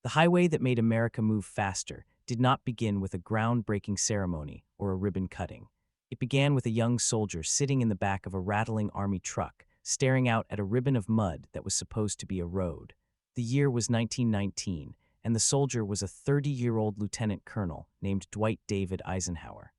The highway that made America move faster did not begin with a groundbreaking ceremony or a ribbon cutting. It began with a young soldier sitting in the back of a rattling army truck, staring out at a ribbon of mud that was supposed to be a road. The year was 1919, and the soldier was a 30-year-old lieutenant colonel named Dwight David Eisenhower.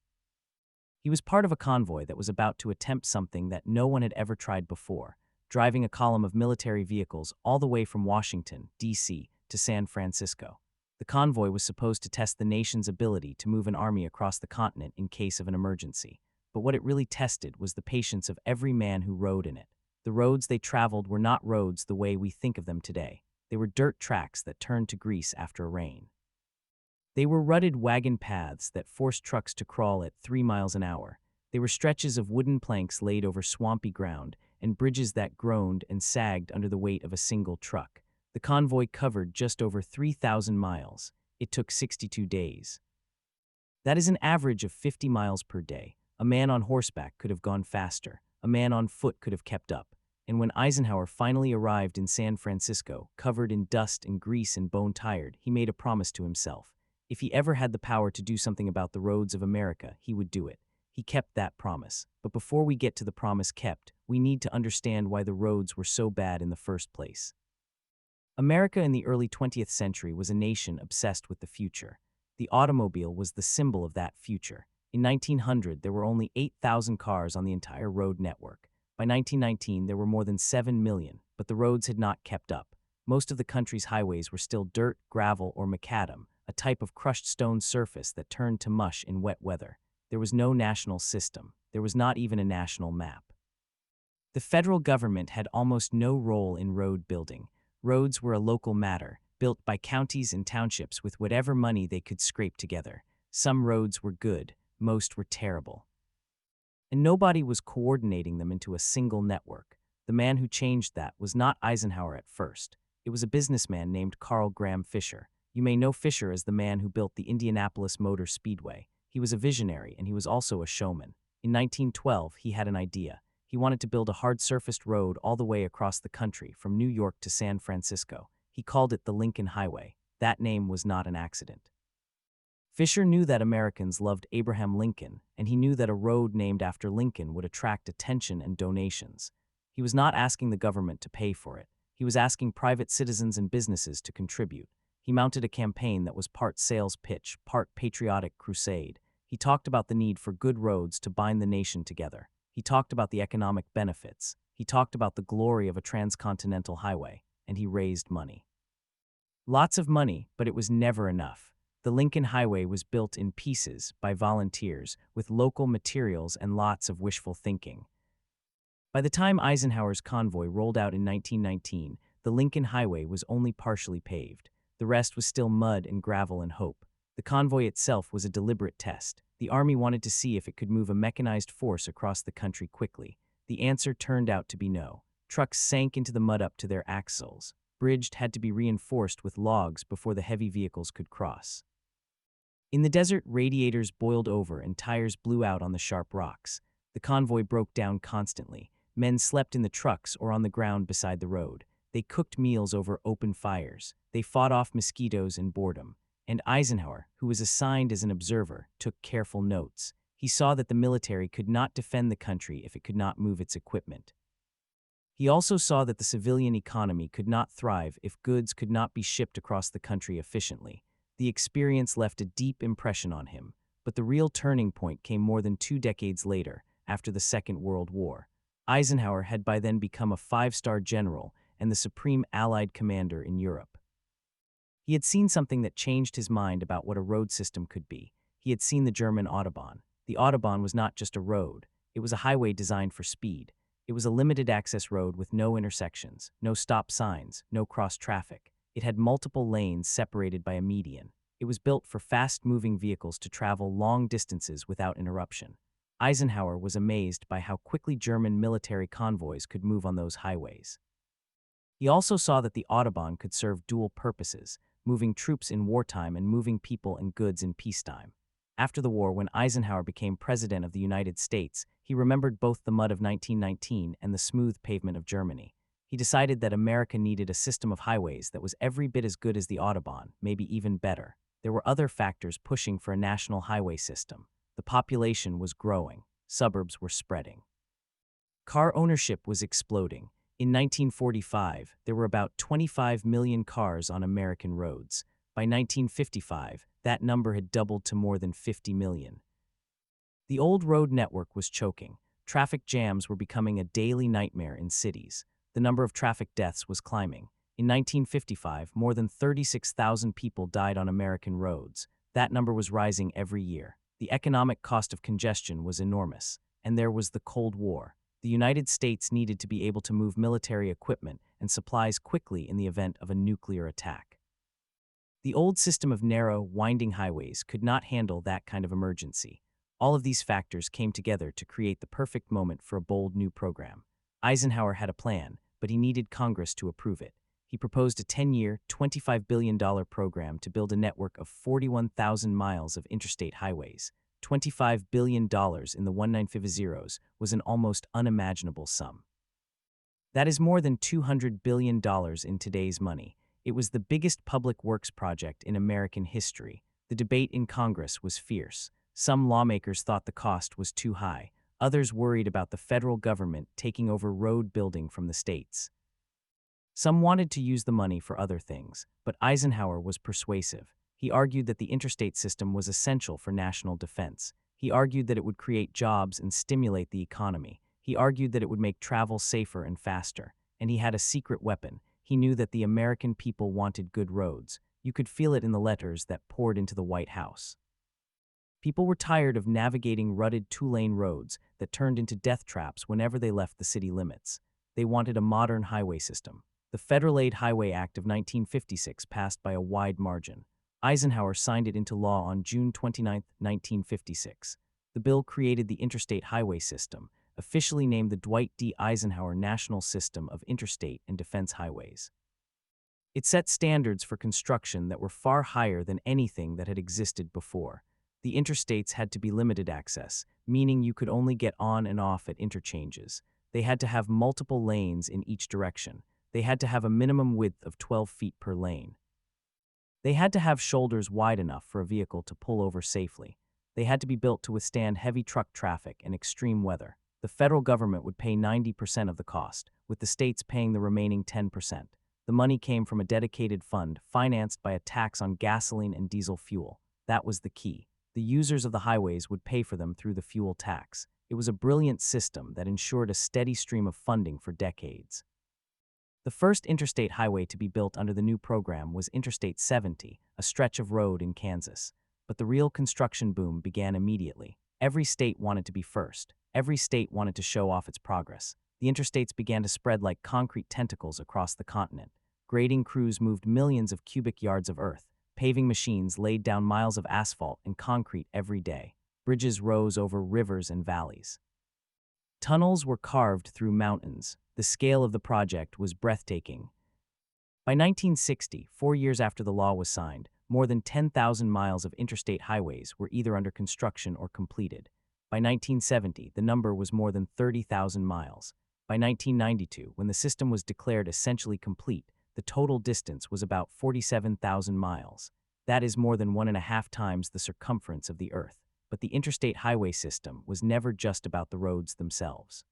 He was part of a convoy that was about to attempt something that no one had ever tried before, driving a column of military vehicles all the way from Washington, D.C., to San Francisco. The convoy was supposed to test the nation's ability to move an army across the continent in case of an emergency. But what it really tested was the patience of every man who rode in it. The roads they traveled were not roads the way we think of them today. They were dirt tracks that turned to grease after a rain. They were rutted wagon paths that forced trucks to crawl at 3 miles an hour. They were stretches of wooden planks laid over swampy ground and bridges that groaned and sagged under the weight of a single truck. The convoy covered just over 3,000 miles. It took 62 days. That is an average of 50 miles per day. A man on horseback could have gone faster. A man on foot could have kept up. And when Eisenhower finally arrived in San Francisco, covered in dust and grease and bone-tired, he made a promise to himself. If he ever had the power to do something about the roads of America, he would do it. He kept that promise. But before we get to the promise kept, we need to understand why the roads were so bad in the first place. America in the early 20th century was a nation obsessed with the future. The automobile was the symbol of that future. In 1900, there were only 8,000 cars on the entire road network. By 1919, there were more than 7 million, but the roads had not kept up. Most of the country's highways were still dirt, gravel, or macadam, a type of crushed stone surface that turned to mush in wet weather. There was no national system. There was not even a national map. The federal government had almost no role in road building. Roads were a local matter, built by counties and townships with whatever money they could scrape together. Some roads were good, most were terrible. And nobody was coordinating them into a single network. The man who changed that was not Eisenhower at first. It was a businessman named Carl Graham Fisher. You may know Fisher as the man who built the Indianapolis Motor Speedway. He was a visionary, and he was also a showman. In 1912, he had an idea. He wanted to build a hard-surfaced road all the way across the country, from New York to San Francisco. He called it the Lincoln Highway. That name was not an accident. Fisher knew that Americans loved Abraham Lincoln, and he knew that a road named after Lincoln would attract attention and donations. He was not asking the government to pay for it. He was asking private citizens and businesses to contribute. He mounted a campaign that was part sales pitch, part patriotic crusade. He talked about the need for good roads to bind the nation together. He talked about the economic benefits. He talked about the glory of a transcontinental highway, and he raised money. Lots of money, but it was never enough. The Lincoln Highway was built in pieces by volunteers with local materials and lots of wishful thinking. By the time Eisenhower's convoy rolled out in 1919, the Lincoln Highway was only partially paved. The rest was still mud and gravel and hope. The convoy itself was a deliberate test. The Army wanted to see if it could move a mechanized force across the country quickly. The answer turned out to be no. Trucks sank into the mud up to their axles. Bridges had to be reinforced with logs before the heavy vehicles could cross. In the desert, radiators boiled over and tires blew out on the sharp rocks. The convoy broke down constantly. Men slept in the trucks or on the ground beside the road. They cooked meals over open fires. They fought off mosquitoes and boredom. And Eisenhower, who was assigned as an observer, took careful notes. He saw that the military could not defend the country if it could not move its equipment. He also saw that the civilian economy could not thrive if goods could not be shipped across the country efficiently. The experience left a deep impression on him, but the real turning point came more than 2 decades later, after the Second World War. Eisenhower had by then become a 5-star general and the supreme Allied commander in Europe. He had seen something that changed his mind about what a road system could be. He had seen the German Autobahn. The Autobahn was not just a road. It was a highway designed for speed. It was a limited-access road with no intersections, no stop signs, no cross-traffic. It had multiple lanes separated by a median. It was built for fast-moving vehicles to travel long distances without interruption. Eisenhower was amazed by how quickly German military convoys could move on those highways. He also saw that the Autobahn could serve dual purposes, moving troops in wartime and moving people and goods in peacetime. After the war, when Eisenhower became President of the United States, he remembered both the mud of 1919 and the smooth pavement of Germany. He decided that America needed a system of highways that was every bit as good as the Autobahn, maybe even better. There were other factors pushing for a national highway system. The population was growing. Suburbs were spreading. Car ownership was exploding. In 1945, there were about 25 million cars on American roads. By 1955, that number had doubled to more than 50 million. The old road network was choking. Traffic jams were becoming a daily nightmare in cities. The number of traffic deaths was climbing. In 1955, more than 36,000 people died on American roads. That number was rising every year. The economic cost of congestion was enormous. And there was the Cold War. The United States needed to be able to move military equipment and supplies quickly in the event of a nuclear attack. The old system of narrow, winding highways could not handle that kind of emergency. All of these factors came together to create the perfect moment for a bold new program. Eisenhower had a plan, but he needed Congress to approve it. He proposed a 10-year, $25 billion program to build a network of 41,000 miles of interstate highways. $25 billion in the 1950s was an almost unimaginable sum. That is more than $200 billion in today's money. It was the biggest public works project in American history. The debate in Congress was fierce. Some lawmakers thought the cost was too high. Others worried about the federal government taking over road building from the states. Some wanted to use the money for other things, but Eisenhower was persuasive. He argued that the interstate system was essential for national defense. He argued that it would create jobs and stimulate the economy. He argued that it would make travel safer and faster. And he had a secret weapon. He knew that the American people wanted good roads. You could feel it in the letters that poured into the White House. People were tired of navigating rutted two-lane roads that turned into death traps whenever they left the city limits. They wanted a modern highway system. The Federal Aid Highway Act of 1956 passed by a wide margin. Eisenhower signed it into law on June 29, 1956. The bill created the Interstate Highway System, officially named the Dwight D. Eisenhower National System of Interstate and Defense Highways. It set standards for construction that were far higher than anything that had existed before. The interstates had to be limited access, meaning you could only get on and off at interchanges. They had to have multiple lanes in each direction. They had to have a minimum width of 12 feet per lane. They had to have shoulders wide enough for a vehicle to pull over safely. They had to be built to withstand heavy truck traffic and extreme weather. The federal government would pay 90% of the cost, with the states paying the remaining 10%. The money came from a dedicated fund financed by a tax on gasoline and diesel fuel. That was the key. The users of the highways would pay for them through the fuel tax. It was a brilliant system that ensured a steady stream of funding for decades. The first interstate highway to be built under the new program was Interstate 70, a stretch of road in Kansas. But the real construction boom began immediately. Every state wanted to be first. Every state wanted to show off its progress. The interstates began to spread like concrete tentacles across the continent. Grading crews moved millions of cubic yards of earth. Paving machines laid down miles of asphalt and concrete every day. Bridges rose over rivers and valleys. Tunnels were carved through mountains. The scale of the project was breathtaking. By 1960, 4 years after the law was signed, more than 10,000 miles of interstate highways were either under construction or completed. By 1970, the number was more than 30,000 miles. By 1992, when the system was declared essentially complete, the total distance was about 47,000 miles. That is more than 1.5 times the circumference of the Earth. But the interstate highway system was never just about the roads themselves.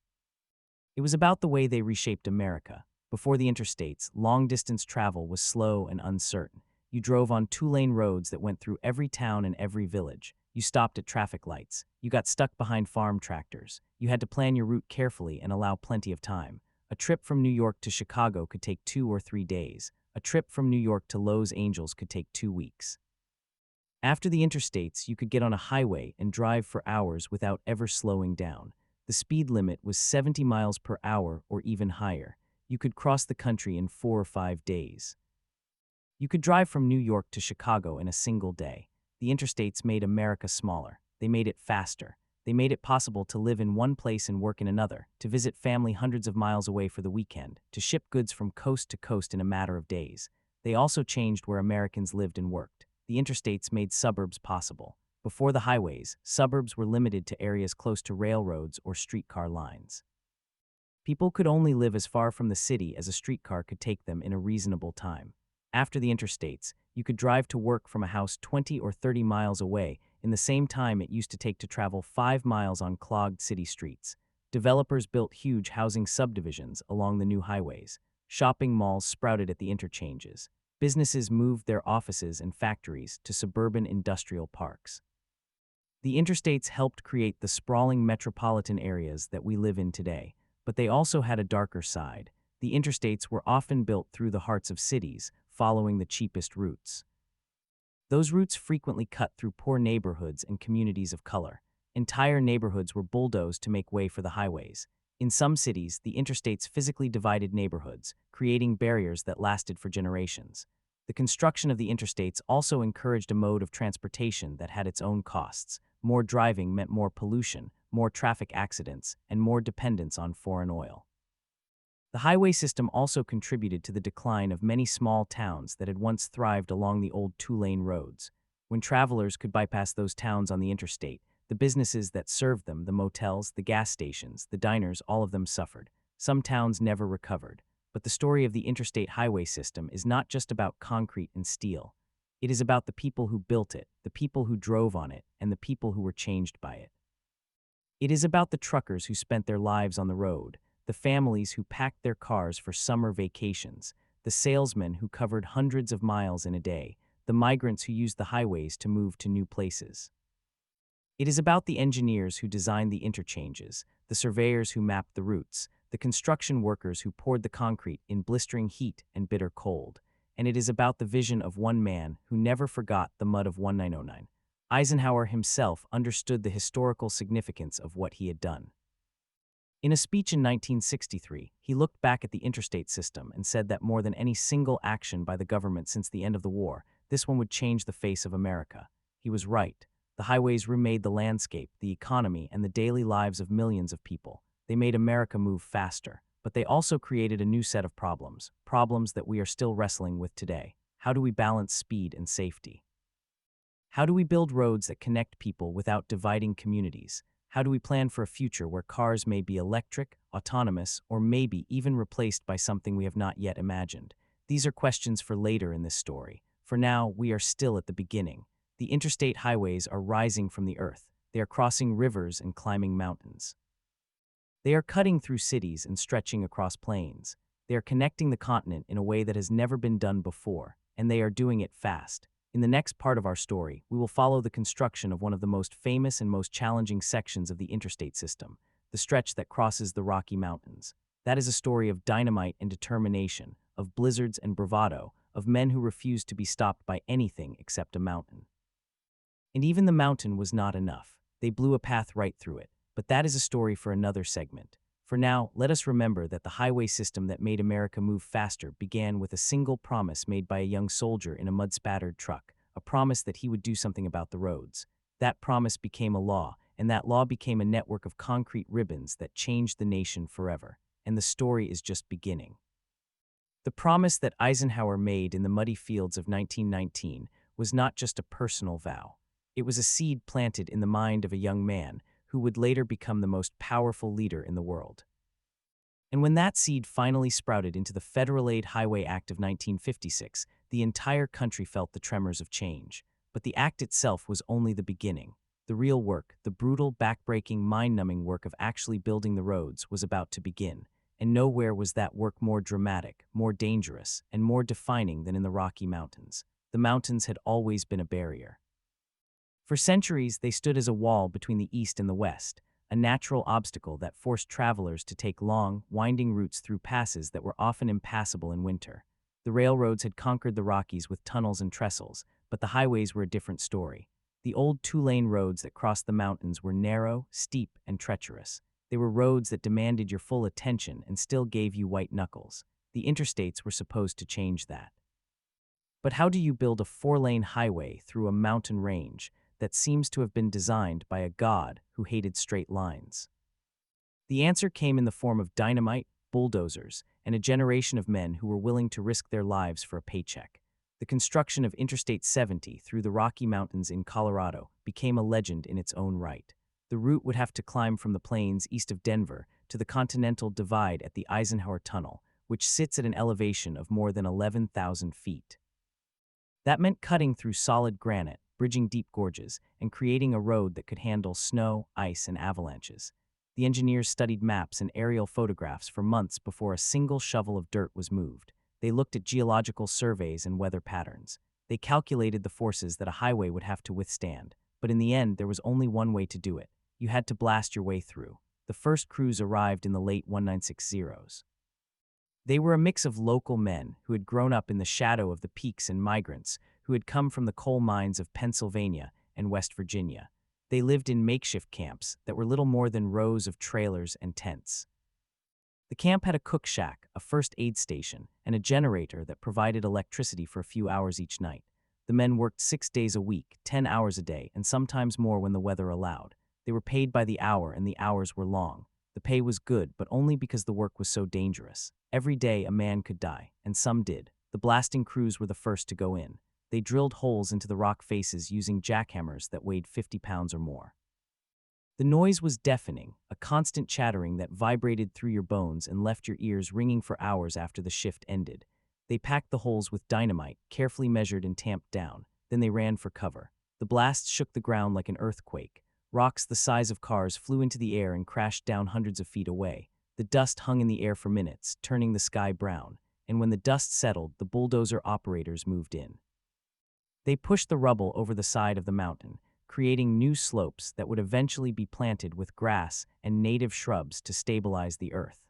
It was about the way they reshaped America. Before the interstates, long-distance travel was slow and uncertain. You drove on two-lane roads that went through every town and every village. You stopped at traffic lights. You got stuck behind farm tractors. You had to plan your route carefully and allow plenty of time. A trip from New York to Chicago could take 2 or 3 days. A trip from New York to Los Angeles could take 2 weeks. After the interstates, you could get on a highway and drive for hours without ever slowing down. The speed limit was 70 miles per hour or even higher. You could cross the country in 4 or 5 days. You could drive from New York to Chicago in a single day. The interstates made America smaller. They made it faster. They made it possible to live in one place and work in another, to visit family hundreds of miles away for the weekend, to ship goods from coast to coast in a matter of days. They also changed where Americans lived and worked. The interstates made suburbs possible. Before the highways, suburbs were limited to areas close to railroads or streetcar lines. People could only live as far from the city as a streetcar could take them in a reasonable time. After the interstates, you could drive to work from a house 20 or 30 miles away in the same time it used to take to travel 5 miles on clogged city streets. Developers built huge housing subdivisions along the new highways. Shopping malls sprouted at the interchanges. Businesses moved their offices and factories to suburban industrial parks. The interstates helped create the sprawling metropolitan areas that we live in today, but they also had a darker side. The interstates were often built through the hearts of cities, following the cheapest routes. Those routes frequently cut through poor neighborhoods and communities of color. Entire neighborhoods were bulldozed to make way for the highways. In some cities, the interstates physically divided neighborhoods, creating barriers that lasted for generations. The construction of the interstates also encouraged a mode of transportation that had its own costs. More driving meant more pollution, more traffic accidents, and more dependence on foreign oil. The highway system also contributed to the decline of many small towns that had once thrived along the old two-lane roads. When travelers could bypass those towns on the interstate, the businesses that served them, the motels, the gas stations, the diners, all of them suffered. Some towns never recovered. But the story of the interstate highway system is not just about concrete and steel. It is about the people who built it, the people who drove on it, and the people who were changed by it. It is about the truckers who spent their lives on the road, the families who packed their cars for summer vacations, the salesmen who covered hundreds of miles in a day, the migrants who used the highways to move to new places. It is about the engineers who designed the interchanges, the surveyors who mapped the routes, the construction workers who poured the concrete in blistering heat and bitter cold. And it is about the vision of one man who never forgot the mud of 1909. Eisenhower himself understood the historical significance of what he had done. In a speech in 1963, he looked back at the interstate system and said that more than any single action by the government since the end of the war, this one would change the face of America. He was right. The highways remade the landscape, the economy, and the daily lives of millions of people. They made America move faster, but they also created a new set of problems that we are still wrestling with today. How do we balance speed and safety? How do we build roads that connect people without dividing communities? How do we plan for a future where cars may be electric, autonomous, or maybe even replaced by something we have not yet imagined? These are questions for later in this story. For now, we are still at the beginning. The interstate highways are rising from the earth. They are crossing rivers and climbing mountains. They are cutting through cities and stretching across plains. They are connecting the continent in a way that has never been done before, and they are doing it fast. In the next part of our story, we will follow the construction of one of the most famous and most challenging sections of the interstate system, the stretch that crosses the Rocky Mountains. That is a story of dynamite and determination, of blizzards and bravado, of men who refused to be stopped by anything except a mountain. And even the mountain was not enough. They blew a path right through it. But that is a story for another segment. For now, let us remember that the highway system that made America move faster began with a single promise made by a young soldier in a mud-spattered truck, a promise that he would do something about the roads. That promise became a law, and that law became a network of concrete ribbons that changed the nation forever. And the story is just beginning. The promise that Eisenhower made in the muddy fields of 1919 was not just a personal vow. It was a seed planted in the mind of a young man who would later become the most powerful leader in the world. And when that seed finally sprouted into the Federal Aid Highway Act of 1956, the entire country felt the tremors of change. But the act itself was only the beginning. The real work, the brutal, backbreaking, mind-numbing work of actually building the roads was about to begin. And nowhere was that work more dramatic, more dangerous, and more defining than in the Rocky Mountains. The mountains had always been a barrier. For centuries, they stood as a wall between the East and the West, a natural obstacle that forced travelers to take long, winding routes through passes that were often impassable in winter. The railroads had conquered the Rockies with tunnels and trestles, but the highways were a different story. The old two-lane roads that crossed the mountains were narrow, steep, and treacherous. They were roads that demanded your full attention and still gave you white knuckles. The interstates were supposed to change that. But how do you build a four-lane highway through a mountain range that seems to have been designed by a god who hated straight lines? The answer came in the form of dynamite, bulldozers, and a generation of men who were willing to risk their lives for a paycheck. The construction of Interstate 70 through the Rocky Mountains in Colorado became a legend in its own right. The route would have to climb from the plains east of Denver to the Continental Divide at the Eisenhower Tunnel, which sits at an elevation of more than 11,000 feet. That meant cutting through solid granite, bridging deep gorges, and creating a road that could handle snow, ice, and avalanches. The engineers studied maps and aerial photographs for months before a single shovel of dirt was moved. They looked at geological surveys and weather patterns. They calculated the forces that a highway would have to withstand. But in the end, there was only one way to do it. You had to blast your way through. The first crews arrived in the late 1960s. They were a mix of local men who had grown up in the shadow of the peaks and migrants who had come from the coal mines of Pennsylvania and West Virginia. They lived in makeshift camps that were little more than rows of trailers and tents. The camp had a cook shack, a first aid station, and a generator that provided electricity for a few hours each night. The men worked 6 days a week, 10 hours a day, and sometimes more when the weather allowed. They were paid by the hour, and the hours were long. The pay was good, but only because the work was so dangerous. Every day a man could die, and some did. The blasting crews were the first to go in. They drilled holes into the rock faces using jackhammers that weighed 50 pounds or more. The noise was deafening, a constant chattering that vibrated through your bones and left your ears ringing for hours after the shift ended. They packed the holes with dynamite, carefully measured and tamped down. Then they ran for cover. The blast shook the ground like an earthquake. Rocks the size of cars flew into the air and crashed down hundreds of feet away. The dust hung in the air for minutes, turning the sky brown. And when the dust settled, the bulldozer operators moved in. They pushed the rubble over the side of the mountain, creating new slopes that would eventually be planted with grass and native shrubs to stabilize the earth.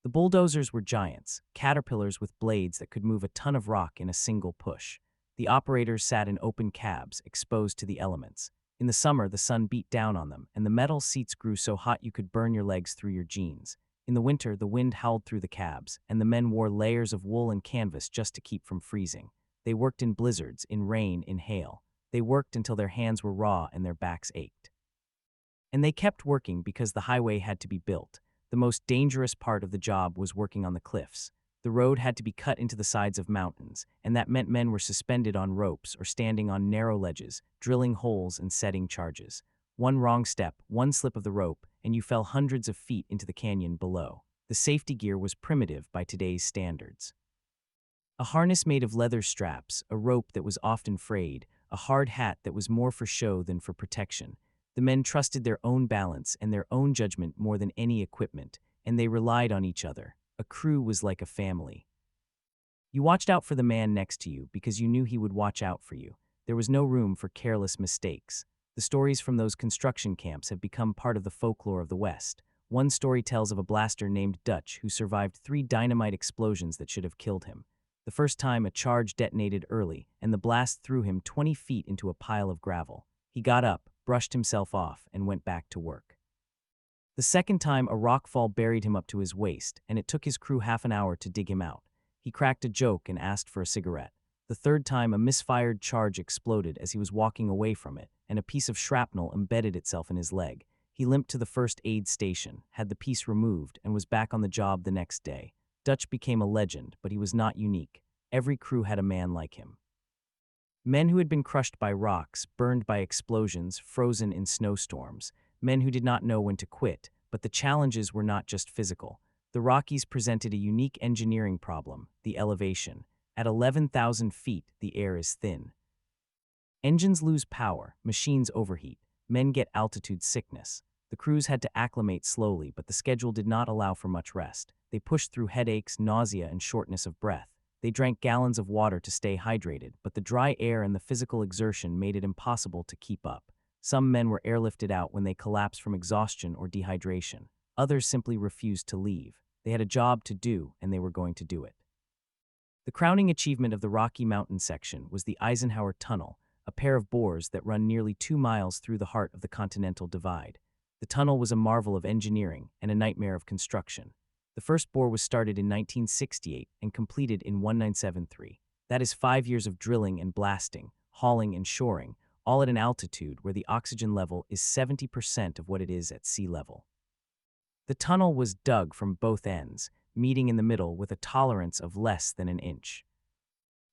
The bulldozers were giants, caterpillars with blades that could move a ton of rock in a single push. The operators sat in open cabs, exposed to the elements. In the summer, the sun beat down on them, and the metal seats grew so hot you could burn your legs through your jeans. In the winter, the wind howled through the cabs, and the men wore layers of wool and canvas just to keep from freezing. They worked in blizzards, in rain, in hail. They worked until their hands were raw and their backs ached. And they kept working because the highway had to be built. The most dangerous part of the job was working on the cliffs. The road had to be cut into the sides of mountains, and that meant men were suspended on ropes or standing on narrow ledges, drilling holes and setting charges. One wrong step, one slip of the rope, and you fell hundreds of feet into the canyon below. The safety gear was primitive by today's standards. A harness made of leather straps, a rope that was often frayed, a hard hat that was more for show than for protection. The men trusted their own balance and their own judgment more than any equipment, and they relied on each other. A crew was like a family. You watched out for the man next to you because you knew he would watch out for you. There was no room for careless mistakes. The stories from those construction camps have become part of the folklore of the West. One story tells of a blaster named Dutch who survived 3 dynamite explosions that should have killed him. The first time, a charge detonated early, and the blast threw him 20 feet into a pile of gravel. He got up, brushed himself off, and went back to work. The second time, a rockfall buried him up to his waist, and it took his crew half an hour to dig him out. He cracked a joke and asked for a cigarette. The third time, a misfired charge exploded as he was walking away from it, and a piece of shrapnel embedded itself in his leg. He limped to the first aid station, had the piece removed, and was back on the job the next day. Dutch became a legend, but he was not unique. Every crew had a man like him. Men who had been crushed by rocks, burned by explosions, frozen in snowstorms. Men who did not know when to quit, but the challenges were not just physical. The Rockies presented a unique engineering problem, the elevation. At 11,000 feet, the air is thin. Engines lose power, machines overheat, men get altitude sickness. The crews had to acclimate slowly, but the schedule did not allow for much rest. They pushed through headaches, nausea, and shortness of breath. They drank gallons of water to stay hydrated, but the dry air and the physical exertion made it impossible to keep up. Some men were airlifted out when they collapsed from exhaustion or dehydration. Others simply refused to leave. They had a job to do, and they were going to do it. The crowning achievement of the Rocky Mountain section was the Eisenhower Tunnel, a pair of bores that run nearly 2 miles through the heart of the Continental Divide. The tunnel was a marvel of engineering and a nightmare of construction. The first bore was started in 1968 and completed in 1973. That is 5 years of drilling and blasting, hauling and shoring, all at an altitude where the oxygen level is 70% of what it is at sea level. The tunnel was dug from both ends, meeting in the middle with a tolerance of less than an inch.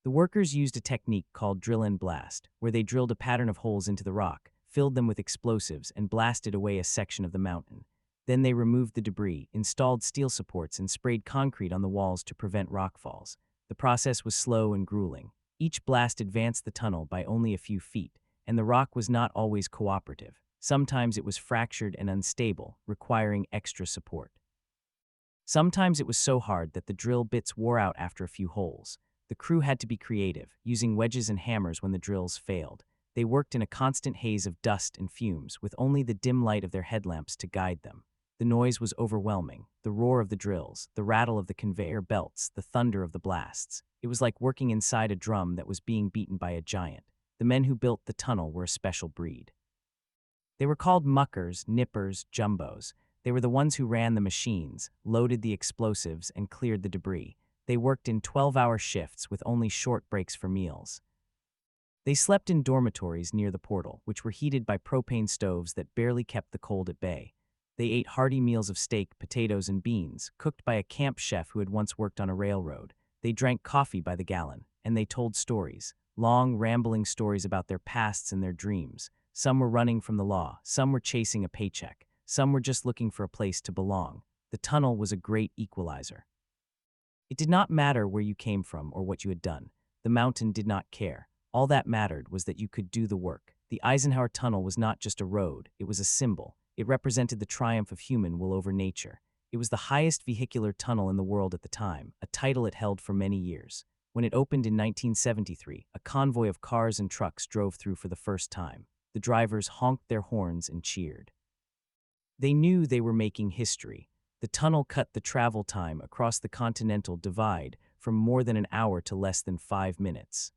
The workers used a technique called drill and blast, where they drilled a pattern of holes into the rock, filled them with explosives, and blasted away a section of the mountain. Then they removed the debris, installed steel supports, and sprayed concrete on the walls to prevent rockfalls. The process was slow and grueling. Each blast advanced the tunnel by only a few feet, and the rock was not always cooperative. Sometimes it was fractured and unstable, requiring extra support. Sometimes it was so hard that the drill bits wore out after a few holes. The crew had to be creative, using wedges and hammers when the drills failed. They worked in a constant haze of dust and fumes, with only the dim light of their headlamps to guide them. The noise was overwhelming, the roar of the drills, the rattle of the conveyor belts, the thunder of the blasts. It was like working inside a drum that was being beaten by a giant. The men who built the tunnel were a special breed. They were called muckers, nippers, jumbos. They were the ones who ran the machines, loaded the explosives, and cleared the debris. They worked in 12-hour shifts with only short breaks for meals. They slept in dormitories near the portal, which were heated by propane stoves that barely kept the cold at bay. They ate hearty meals of steak, potatoes, and beans, cooked by a camp chef who had once worked on a railroad. They drank coffee by the gallon, and they told stories, long, rambling stories about their pasts and their dreams. Some were running from the law, some were chasing a paycheck, some were just looking for a place to belong. The tunnel was a great equalizer. It did not matter where you came from or what you had done. The mountain did not care. All that mattered was that you could do the work. The Eisenhower Tunnel was not just a road, it was a symbol. It represented the triumph of human will over nature. It was the highest vehicular tunnel in the world at the time, a title it held for many years. When it opened in 1973, a convoy of cars and trucks drove through for the first time. The drivers honked their horns and cheered. They knew they were making history. The tunnel cut the travel time across the Continental Divide from more than an hour to less than 5 minutes.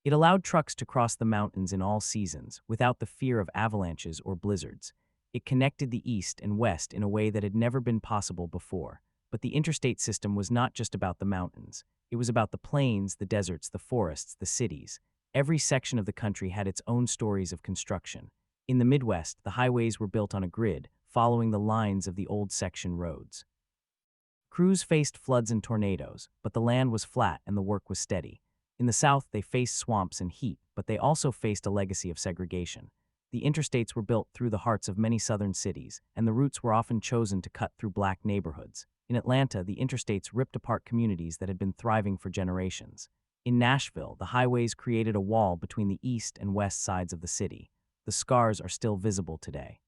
It allowed trucks to cross the mountains in all seasons, without the fear of avalanches or blizzards. It connected the East and West in a way that had never been possible before. But the interstate system was not just about the mountains. It was about the plains, the deserts, the forests, the cities. Every section of the country had its own stories of construction. In the Midwest, the highways were built on a grid, following the lines of the old section roads. Crews faced floods and tornadoes, but the land was flat and the work was steady. In the South, they faced swamps and heat, but they also faced a legacy of segregation. The interstates were built through the hearts of many southern cities, and the routes were often chosen to cut through black neighborhoods. In Atlanta, the interstates ripped apart communities that had been thriving for generations. In Nashville, the highways created a wall between the east and west sides of the city. The scars are still visible today.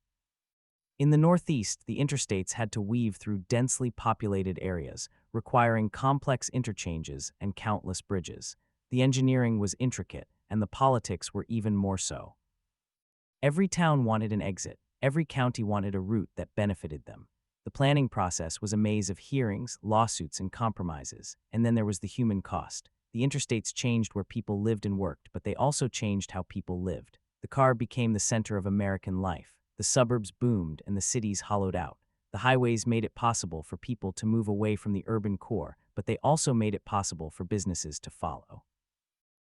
In the Northeast, the interstates had to weave through densely populated areas, requiring complex interchanges and countless bridges. The engineering was intricate, and the politics were even more so. Every town wanted an exit. Every county wanted a route that benefited them. The planning process was a maze of hearings, lawsuits, and compromises. And then there was the human cost. The interstates changed where people lived and worked, but they also changed how people lived. The car became the center of American life. The suburbs boomed and the cities hollowed out. The highways made it possible for people to move away from the urban core, but they also made it possible for businesses to follow.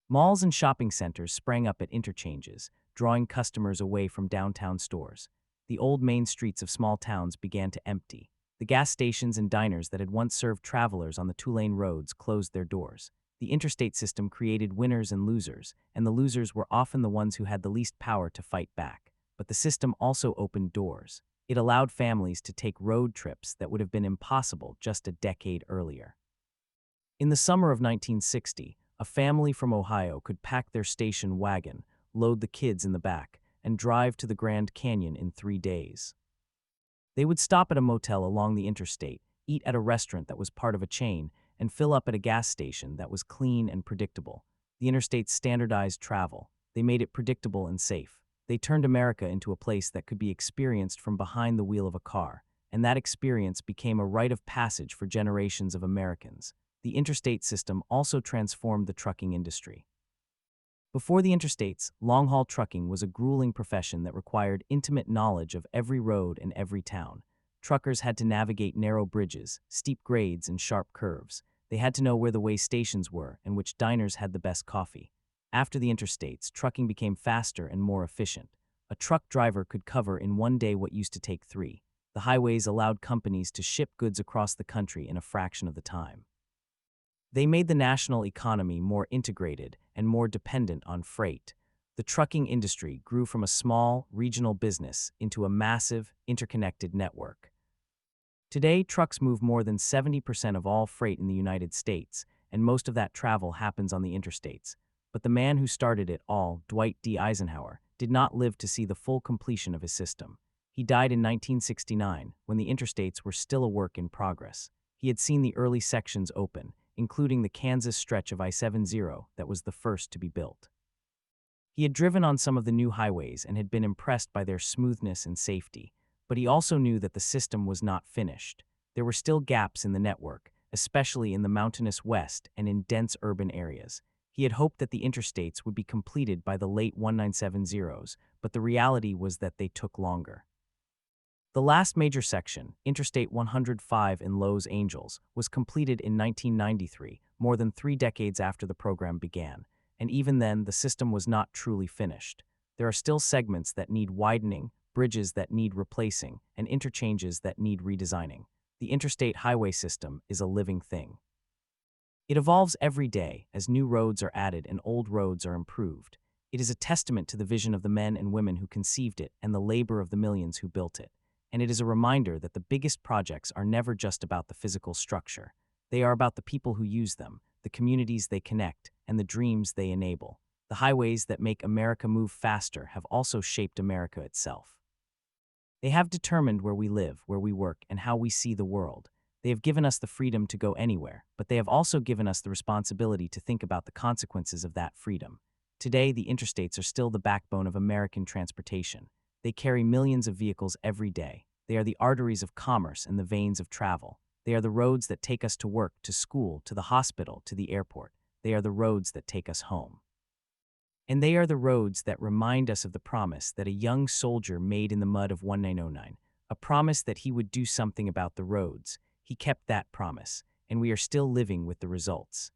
Malls and shopping centers sprang up at interchanges, drawing customers away from downtown stores. The old main streets of small towns began to empty. The gas stations and diners that had once served travelers on the two-lane roads closed their doors. The interstate system created winners and losers, and the losers were often the ones who had the least power to fight back. But the system also opened doors. It allowed families to take road trips that would have been impossible just a decade earlier. In the summer of 1960, a family from Ohio could pack their station wagon, load the kids in the back, and drive to the Grand Canyon in 3 days. They would stop at a motel along the interstate, eat at a restaurant that was part of a chain, and fill up at a gas station that was clean and predictable. The interstates standardized travel. They made it predictable and safe. They turned America into a place that could be experienced from behind the wheel of a car, and that experience became a rite of passage for generations of Americans. The interstate system also transformed the trucking industry. Before the interstates, long-haul trucking was a grueling profession that required intimate knowledge of every road and every town. Truckers had to navigate narrow bridges, steep grades, and sharp curves. They had to know where the way stations were and which diners had the best coffee. After the interstates, trucking became faster and more efficient. A truck driver could cover in 1 day what used to take 3. The highways allowed companies to ship goods across the country in a fraction of the time. They made the national economy more integrated and more dependent on freight. The trucking industry grew from a small, regional business into a massive, interconnected network. Today, trucks move more than 70% of all freight in the United States, and most of that travel happens on the interstates. But the man who started it all, Dwight D. Eisenhower, did not live to see the full completion of his system. He died in 1969, when the interstates were still a work in progress. He had seen the early sections open, including the Kansas stretch of I-70 that was the first to be built. He had driven on some of the new highways and had been impressed by their smoothness and safety, but he also knew that the system was not finished. There were still gaps in the network, especially in the mountainous west and in dense urban areas. He had hoped that the interstates would be completed by the late 1970s, but the reality was that they took longer. The last major section, Interstate 105 in Los Angeles, was completed in 1993, more than 3 decades after the program began, and even then the system was not truly finished. There are still segments that need widening, bridges that need replacing, and interchanges that need redesigning. The interstate highway system is a living thing. It evolves every day as new roads are added and old roads are improved. It is a testament to the vision of the men and women who conceived it and the labor of the millions who built it. And it is a reminder that the biggest projects are never just about the physical structure. They are about the people who use them, the communities they connect, and the dreams they enable. The highways that make America move faster have also shaped America itself. They have determined where we live, where we work, and how we see the world. They have given us the freedom to go anywhere, but they have also given us the responsibility to think about the consequences of that freedom. Today, the interstates are still the backbone of American transportation. They carry millions of vehicles every day. They are the arteries of commerce and the veins of travel. They are the roads that take us to work, to school, to the hospital, to the airport. They are the roads that take us home. And they are the roads that remind us of the promise that a young soldier made in the mud of 1909, a promise that he would do something about the roads. He kept that promise, and we are still living with the results.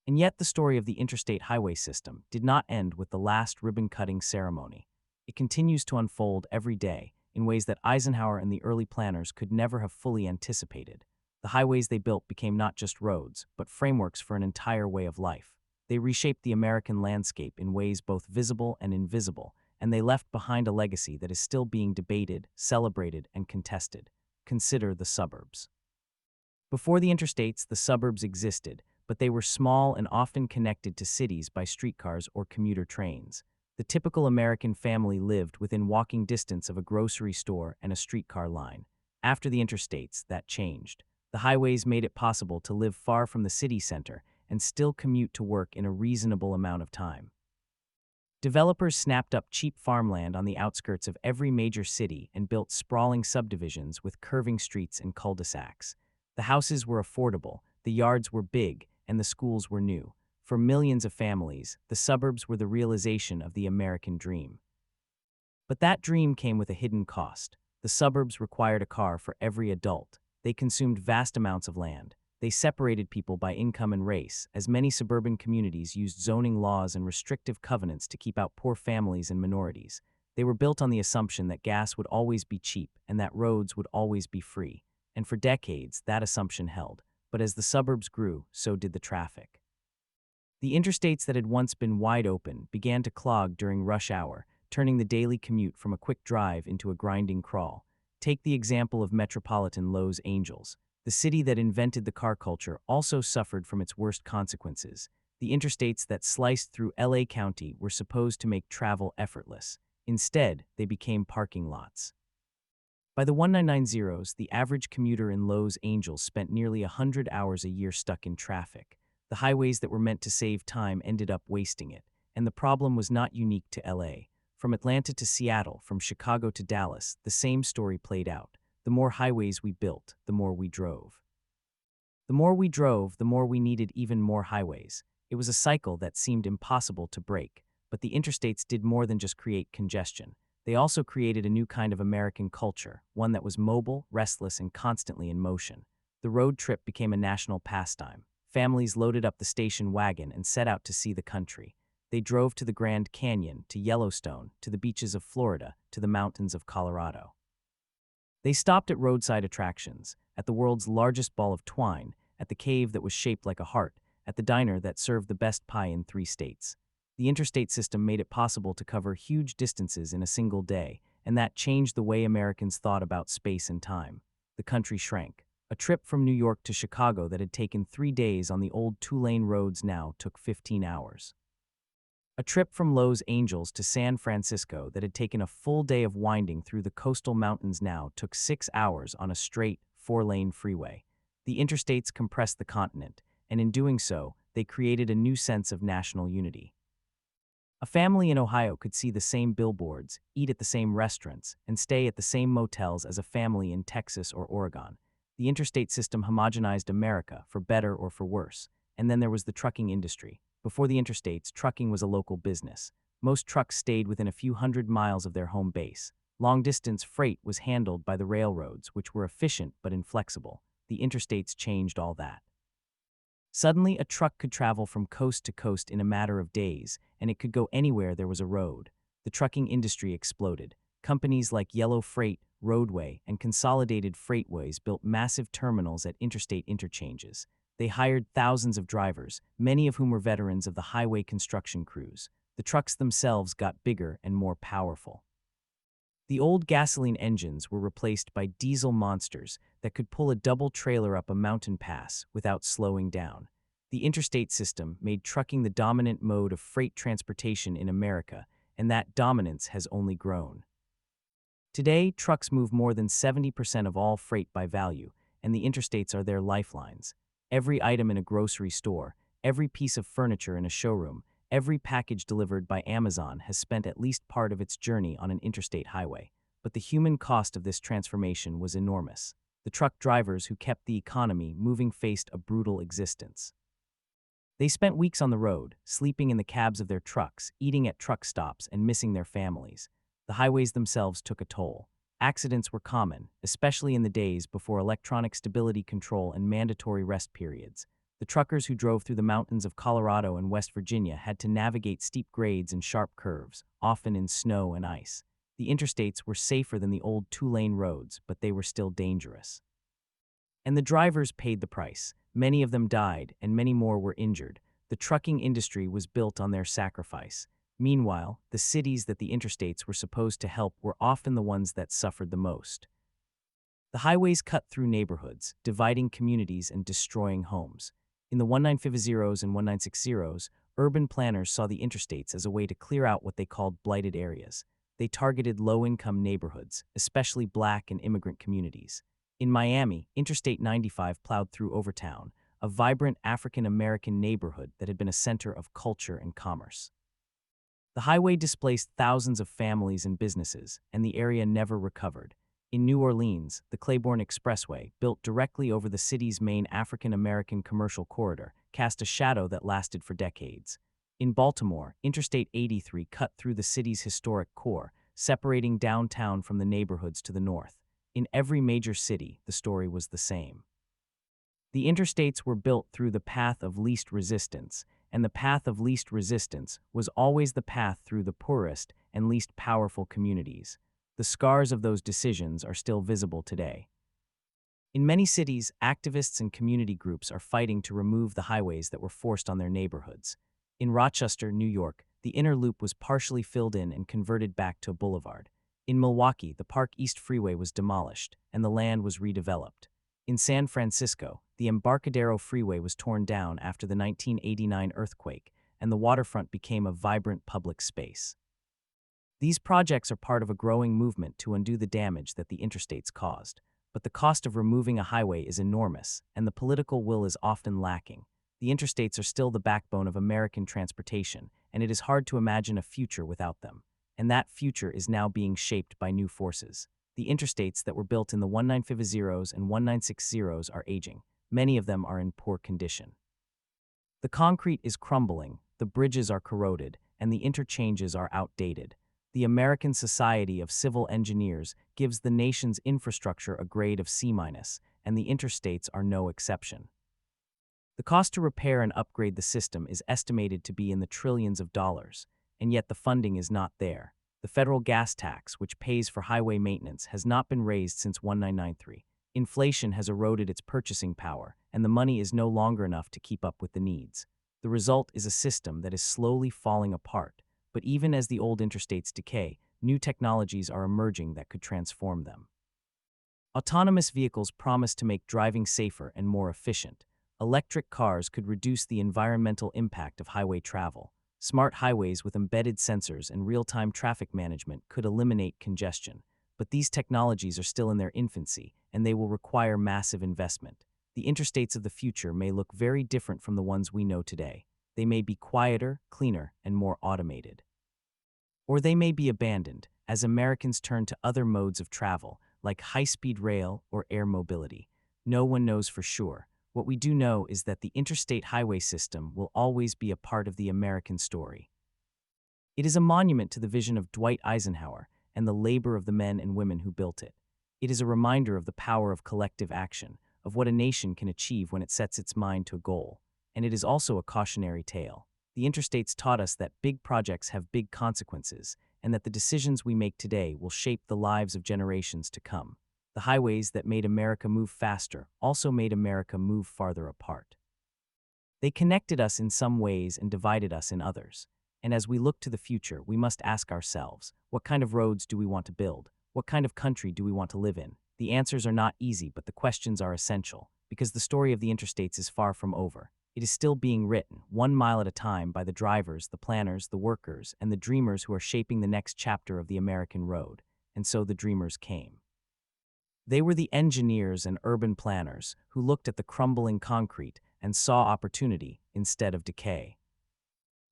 And yet the story of the interstate highway system did not end with the last ribbon-cutting ceremony. It continues to unfold every day in ways that Eisenhower and the early planners could never have fully anticipated. The highways they built became not just roads, but frameworks for an entire way of life. They reshaped the American landscape in ways both visible and invisible, and they left behind a legacy that is still being debated, celebrated, and contested. Consider the suburbs. Before the interstates, the suburbs existed, but they were small and often connected to cities by streetcars or commuter trains. The typical American family lived within walking distance of a grocery store and a streetcar line. After the interstates, that changed. The highways made it possible to live far from the city center and still commute to work in a reasonable amount of time. Developers snapped up cheap farmland on the outskirts of every major city and built sprawling subdivisions with curving streets and cul-de-sacs. The houses were affordable, the yards were big, and the schools were new. For millions of families, the suburbs were the realization of the American dream. But that dream came with a hidden cost. The suburbs required a car for every adult. They consumed vast amounts of land. They separated people by income and race, as many suburban communities used zoning laws and restrictive covenants to keep out poor families and minorities. They were built on the assumption that gas would always be cheap and that roads would always be free. And for decades, that assumption held. But as the suburbs grew, so did the traffic. The interstates that had once been wide open began to clog during rush hour, turning the daily commute from a quick drive into a grinding crawl. Take the example of metropolitan Los Angeles. The city that invented the car culture also suffered from its worst consequences. The interstates that sliced through LA County were supposed to make travel effortless. Instead, they became parking lots. By the 1990s, the average commuter in Los Angeles spent nearly 100 hours a year stuck in traffic. The highways that were meant to save time ended up wasting it, and the problem was not unique to LA. From Atlanta to Seattle, from Chicago to Dallas, the same story played out. The more highways we built, the more we drove. The more we drove, the more we needed even more highways. It was a cycle that seemed impossible to break, but the interstates did more than just create congestion. They also created a new kind of American culture, one that was mobile, restless, and constantly in motion. The road trip became a national pastime. Families loaded up the station wagon and set out to see the country. They drove to the Grand Canyon, to Yellowstone, to the beaches of Florida, to the mountains of Colorado. They stopped at roadside attractions, at the world's largest ball of twine, at the cave that was shaped like a heart, at the diner that served the best pie in 3 states. The interstate system made it possible to cover huge distances in a single day, and that changed the way Americans thought about space and time. The country shrank. A trip from New York to Chicago that had taken 3 days on the old two-lane roads now took 15 hours. A trip from Los Angeles to San Francisco that had taken a full day of winding through the coastal mountains now took 6 hours on a straight, four-lane freeway. The interstates compressed the continent, and in doing so, they created a new sense of national unity. A family in Ohio could see the same billboards, eat at the same restaurants, and stay at the same motels as a family in Texas or Oregon. The interstate system homogenized America, for better or for worse. And then there was the trucking industry. Before the interstates, trucking was a local business. Most trucks stayed within a few hundred miles of their home base. Long-distance freight was handled by the railroads, which were efficient but inflexible. The interstates changed all that. Suddenly, a truck could travel from coast to coast in a matter of days, and it could go anywhere there was a road. The trucking industry exploded. Companies like Yellow Freight, Roadway, and Consolidated Freightways built massive terminals at interstate interchanges. They hired thousands of drivers, many of whom were veterans of the highway construction crews. The trucks themselves got bigger and more powerful. The old gasoline engines were replaced by diesel monsters that could pull a double trailer up a mountain pass without slowing down. The interstate system made trucking the dominant mode of freight transportation in America, and that dominance has only grown. Today, trucks move more than 70% of all freight by value, and the interstates are their lifelines. Every item in a grocery store, every piece of furniture in a showroom, every package delivered by Amazon has spent at least part of its journey on an interstate highway. But the human cost of this transformation was enormous. The truck drivers who kept the economy moving faced a brutal existence. They spent weeks on the road, sleeping in the cabs of their trucks, eating at truck stops, and missing their families. The highways themselves took a toll. Accidents were common, especially in the days before electronic stability control and mandatory rest periods. The truckers who drove through the mountains of Colorado and West Virginia had to navigate steep grades and sharp curves, often in snow and ice. The interstates were safer than the old two-lane roads, but they were still dangerous. And the drivers paid the price. Many of them died, and many more were injured. The trucking industry was built on their sacrifice. Meanwhile, the cities that the interstates were supposed to help were often the ones that suffered the most. The highways cut through neighborhoods, dividing communities and destroying homes. In the 1950s and 1960s, urban planners saw the interstates as a way to clear out what they called blighted areas. They targeted low-income neighborhoods, especially Black and immigrant communities. In Miami, Interstate 95 plowed through Overtown, a vibrant African-American neighborhood that had been a center of culture and commerce. The highway displaced thousands of families and businesses, and the area never recovered. In New Orleans, the Claiborne Expressway, built directly over the city's main African-American commercial corridor, cast a shadow that lasted for decades. In Baltimore, Interstate 83 cut through the city's historic core, separating downtown from the neighborhoods to the north. In every major city, the story was the same. The interstates were built through the path of least resistance, and the path of least resistance was always the path through the poorest and least powerful communities. The scars of those decisions are still visible today. In many cities, activists and community groups are fighting to remove the highways that were forced on their neighborhoods. In Rochester, New York, the inner loop was partially filled in and converted back to a boulevard. In Milwaukee, the Park East Freeway was demolished, and the land was redeveloped. In San Francisco, the Embarcadero Freeway was torn down after the 1989 earthquake, and the waterfront became a vibrant public space. These projects are part of a growing movement to undo the damage that the interstates caused. But the cost of removing a highway is enormous, and the political will is often lacking. The interstates are still the backbone of American transportation, and it is hard to imagine a future without them. And that future is now being shaped by new forces. The interstates that were built in the 1950s and 1960s are aging. Many of them are in poor condition. The concrete is crumbling, the bridges are corroded, and the interchanges are outdated. The American Society of Civil Engineers gives the nation's infrastructure a grade of C-, and the interstates are no exception. The cost to repair and upgrade the system is estimated to be in the trillions of dollars, and yet the funding is not there. The federal gas tax, which pays for highway maintenance, has not been raised since 1993. Inflation has eroded its purchasing power, and the money is no longer enough to keep up with the needs. The result is a system that is slowly falling apart, but even as the old interstates decay, new technologies are emerging that could transform them. Autonomous vehicles promise to make driving safer and more efficient. Electric cars could reduce the environmental impact of highway travel. Smart highways with embedded sensors and real-time traffic management could eliminate congestion. But these technologies are still in their infancy, and they will require massive investment. The interstates of the future may look very different from the ones we know today. They may be quieter, cleaner, and more automated. Or they may be abandoned as Americans turn to other modes of travel, like high-speed rail or air mobility. No one knows for sure. What we do know is that the interstate highway system will always be a part of the American story. It is a monument to the vision of Dwight Eisenhower and the labor of the men and women who built it. It is a reminder of the power of collective action, of what a nation can achieve when it sets its mind to a goal. And it is also a cautionary tale. The interstates taught us that big projects have big consequences, and that the decisions we make today will shape the lives of generations to come. The highways that made America move faster also made America move farther apart. They connected us in some ways and divided us in others. And as we look to the future, we must ask ourselves, what kind of roads do we want to build? What kind of country do we want to live in? The answers are not easy, but the questions are essential, because the story of the interstates is far from over. It is still being written, 1 mile at a time, by the drivers, the planners, the workers, and the dreamers who are shaping the next chapter of the American road. And so the dreamers came. They were the engineers and urban planners who looked at the crumbling concrete and saw opportunity instead of decay.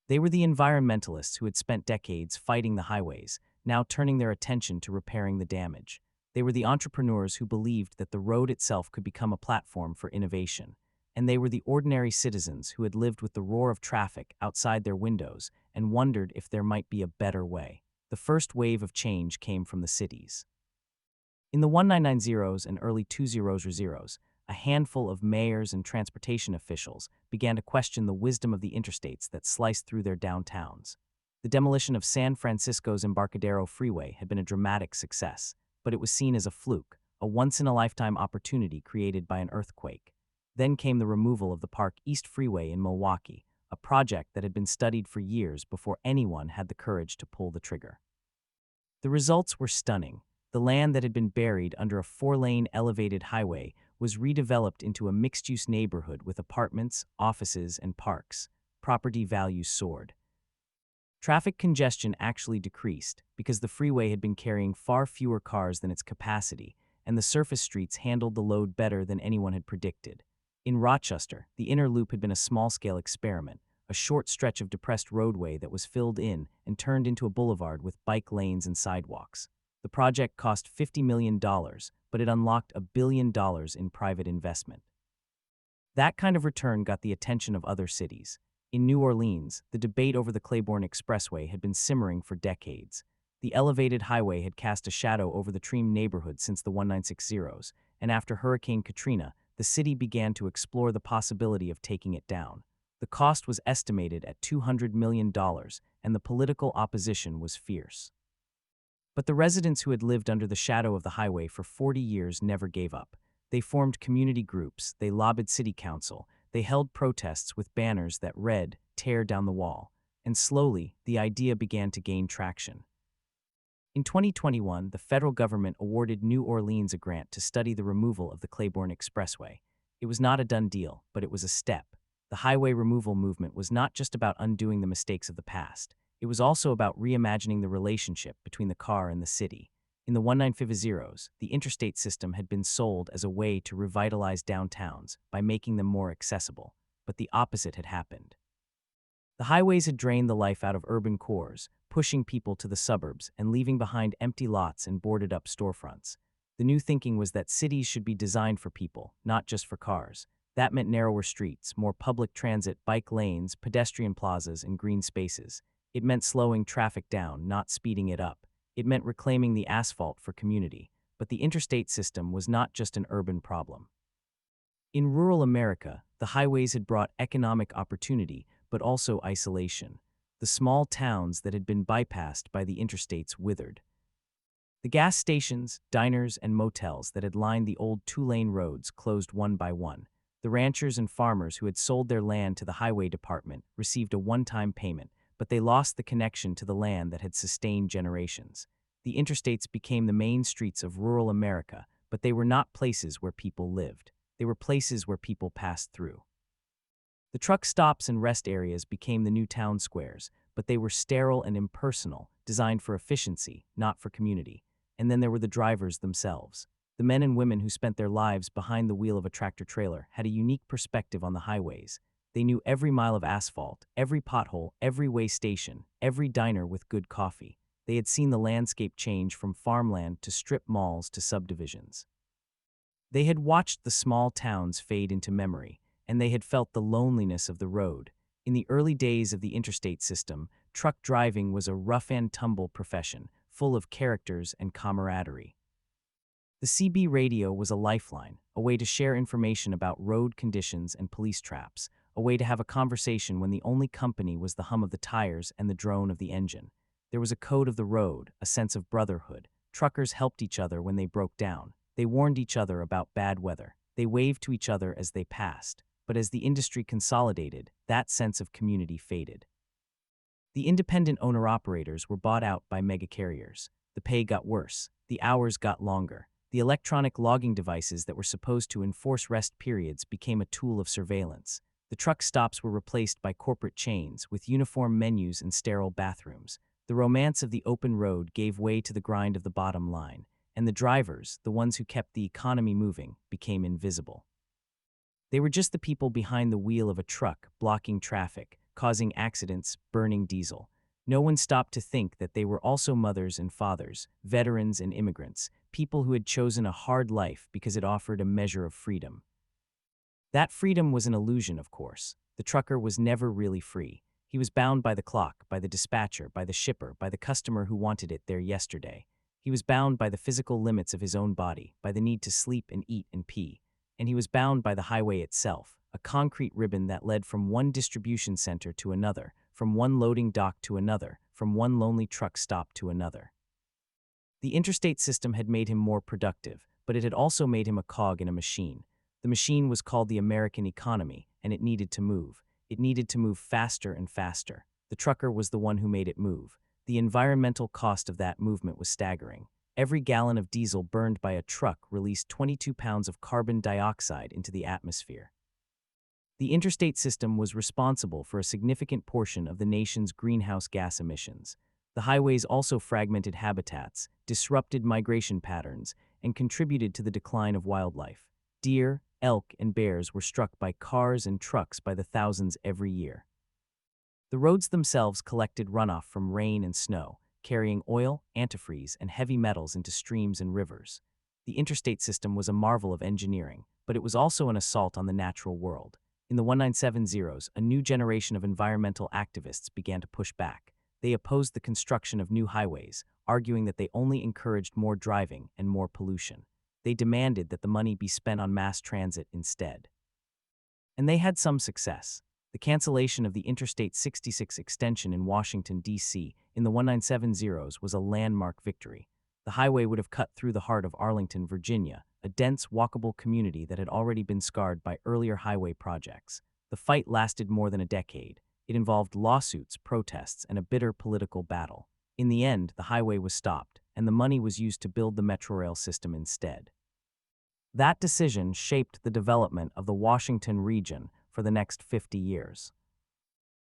They were the environmentalists who had spent decades fighting the highways, now turning their attention to repairing the damage. They were the entrepreneurs who believed that the road itself could become a platform for innovation. And they were the ordinary citizens who had lived with the roar of traffic outside their windows and wondered if there might be a better way. The first wave of change came from the cities. In the 1990s and early 2000s, a handful of mayors and transportation officials began to question the wisdom of the interstates that sliced through their downtowns. The demolition of San Francisco's Embarcadero Freeway had been a dramatic success, but it was seen as a fluke, a once-in-a-lifetime opportunity created by an earthquake. Then came the removal of the Park East Freeway in Milwaukee, a project that had been studied for years before anyone had the courage to pull the trigger. The results were stunning. The land that had been buried under a 4-lane elevated highway was redeveloped into a mixed-use neighborhood with apartments, offices, and parks. Property values soared. Traffic congestion actually decreased because the freeway had been carrying far fewer cars than its capacity, and the surface streets handled the load better than anyone had predicted. In Rochester, the inner loop had been a small-scale experiment, a short stretch of depressed roadway that was filled in and turned into a boulevard with bike lanes and sidewalks. The project cost $50 million, but it unlocked $1 billion in private investment. That kind of return got the attention of other cities. In New Orleans, the debate over the Claiborne Expressway had been simmering for decades. The elevated highway had cast a shadow over the Treem neighborhood since the 1960s, and after Hurricane Katrina, the city began to explore the possibility of taking it down. The cost was estimated at $200 million, and the political opposition was fierce. But the residents who had lived under the shadow of the highway for 40 years never gave up. They formed community groups, they lobbied city council, they held protests with banners that read, "Tear down the wall," and slowly, the idea began to gain traction. In 2021, the federal government awarded New Orleans a grant to study the removal of the Claiborne Expressway. It was not a done deal, but it was a step. The highway removal movement was not just about undoing the mistakes of the past. It was also about reimagining the relationship between the car and the city. In the 1950s, the interstate system had been sold as a way to revitalize downtowns by making them more accessible, but the opposite had happened. The highways had drained the life out of urban cores, pushing people to the suburbs and leaving behind empty lots and boarded-up storefronts. The new thinking was that cities should be designed for people, not just for cars. That meant narrower streets, more public transit, bike lanes, pedestrian plazas, and green spaces. It meant slowing traffic down, not speeding it up. It meant reclaiming the asphalt for community. But the interstate system was not just an urban problem. In rural America, the highways had brought economic opportunity, but also isolation. The small towns that had been bypassed by the interstates withered. The gas stations, diners, and motels that had lined the old 2-lane roads closed one by one. The ranchers and farmers who had sold their land to the highway department received a one-time payment, but they lost the connection to the land that had sustained generations. The interstates became the main streets of rural America, but they were not places where people lived. They were places where people passed through. The truck stops and rest areas became the new town squares, but they were sterile and impersonal, designed for efficiency, not for community. And then there were the drivers themselves. The men and women who spent their lives behind the wheel of a tractor-trailer had a unique perspective on the highways. They knew every mile of asphalt, every pothole, every way station, every diner with good coffee. They had seen the landscape change from farmland to strip malls to subdivisions. They had watched the small towns fade into memory, and they had felt the loneliness of the road. In the early days of the interstate system, truck driving was a rough-and-tumble profession, full of characters and camaraderie. The CB radio was a lifeline, a way to share information about road conditions and police traps, a way to have a conversation when the only company was the hum of the tires and the drone of the engine. There was a code of the road, a sense of brotherhood. Truckers helped each other when they broke down. They warned each other about bad weather. They waved to each other as they passed. But as the industry consolidated, that sense of community faded. The independent owner-operators were bought out by mega-carriers. The pay got worse. The hours got longer. The electronic logging devices that were supposed to enforce rest periods became a tool of surveillance. The truck stops were replaced by corporate chains with uniform menus and sterile bathrooms. The romance of the open road gave way to the grind of the bottom line, and the drivers, the ones who kept the economy moving, became invisible. They were just the people behind the wheel of a truck, blocking traffic, causing accidents, burning diesel. No one stopped to think that they were also mothers and fathers, veterans and immigrants, people who had chosen a hard life because it offered a measure of freedom. That freedom was an illusion, of course. The trucker was never really free. He was bound by the clock, by the dispatcher, by the shipper, by the customer who wanted it there yesterday. He was bound by the physical limits of his own body, by the need to sleep and eat and pee. And he was bound by the highway itself, a concrete ribbon that led from one distribution center to another, from one loading dock to another, from one lonely truck stop to another. The interstate system had made him more productive, but it had also made him a cog in a machine. The machine was called the American economy, and it needed to move. It needed to move faster and faster. The trucker was the one who made it move. The environmental cost of that movement was staggering. Every gallon of diesel burned by a truck released 22 pounds of carbon dioxide into the atmosphere. The interstate system was responsible for a significant portion of the nation's greenhouse gas emissions. The highways also fragmented habitats, disrupted migration patterns, and contributed to the decline of wildlife. Deer, elk, and bears were struck by cars and trucks by the thousands every year. The roads themselves collected runoff from rain and snow, carrying oil, antifreeze, and heavy metals into streams and rivers. The interstate system was a marvel of engineering, but it was also an assault on the natural world. In the 1970s, a new generation of environmental activists began to push back. They opposed the construction of new highways, arguing that they only encouraged more driving and more pollution. They demanded that the money be spent on mass transit instead. And they had some success. The cancellation of the Interstate 66 extension in Washington, D.C. in the 1970s was a landmark victory. The highway would have cut through the heart of Arlington, Virginia, a dense, walkable community that had already been scarred by earlier highway projects. The fight lasted more than a decade. It involved lawsuits, protests, and a bitter political battle. In the end, the highway was stopped, and the money was used to build the Metrorail system instead. That decision shaped the development of the Washington region for the next 50 years.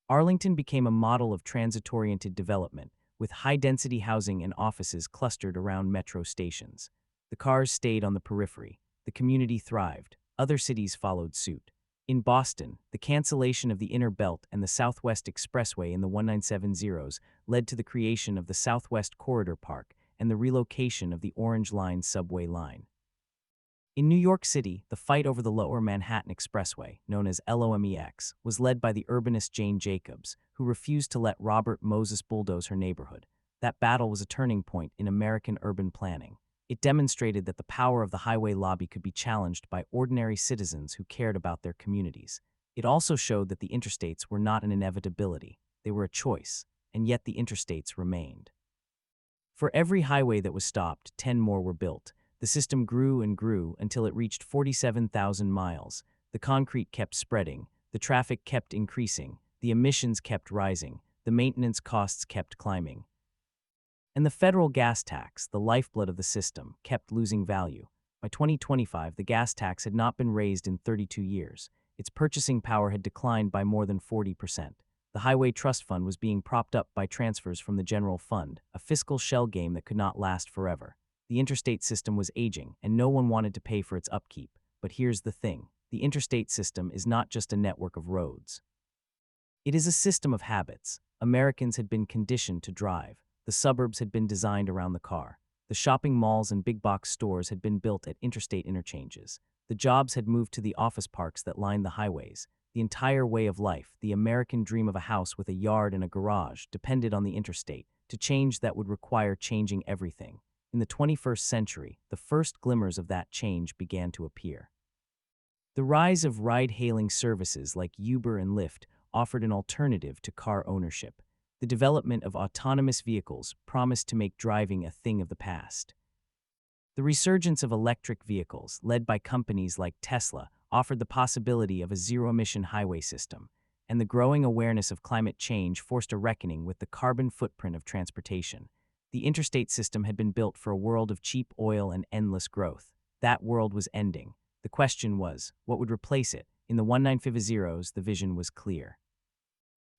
Arlington became a model of transit-oriented development, with high-density housing and offices clustered around metro stations. The cars stayed on the periphery. The community thrived. Other cities followed suit. In Boston, the cancellation of the Inner Belt and the Southwest Expressway in the 1970s led to the creation of the Southwest Corridor Park and the relocation of the Orange Line subway line. In New York City, the fight over the Lower Manhattan Expressway, known as LOMEX, was led by the urbanist Jane Jacobs, who refused to let Robert Moses bulldoze her neighborhood. That battle was a turning point in American urban planning. It demonstrated that the power of the highway lobby could be challenged by ordinary citizens who cared about their communities. It also showed that the interstates were not an inevitability. They were a choice, and yet the interstates remained. For every highway that was stopped, 10 more were built. The system grew and grew until it reached 47,000 miles. The concrete kept spreading, the traffic kept increasing, the emissions kept rising, the maintenance costs kept climbing. And the federal gas tax, the lifeblood of the system, kept losing value. By 2025, the gas tax had not been raised in 32 years. Its purchasing power had declined by more than 40%. The Highway Trust Fund was being propped up by transfers from the general fund, a fiscal shell game that could not last forever. The interstate system was aging, and no one wanted to pay for its upkeep. But here's the thing. The interstate system is not just a network of roads. It is a system of habits. Americans had been conditioned to drive. The suburbs had been designed around the car. The shopping malls and big box stores had been built at interstate interchanges. The jobs had moved to the office parks that lined the highways. The entire way of life, the American dream of a house with a yard and a garage, depended on the interstate. To change that would require changing everything. In the 21st century, the first glimmers of that change began to appear. The rise of ride-hailing services like Uber and Lyft offered an alternative to car ownership. The development of autonomous vehicles promised to make driving a thing of the past. The resurgence of electric vehicles, led by companies like Tesla, offered the possibility of a zero-emission highway system, and the growing awareness of climate change forced a reckoning with the carbon footprint of transportation. The interstate system had been built for a world of cheap oil and endless growth. That world was ending. The question was, what would replace it? In the 1950s, the vision was clear.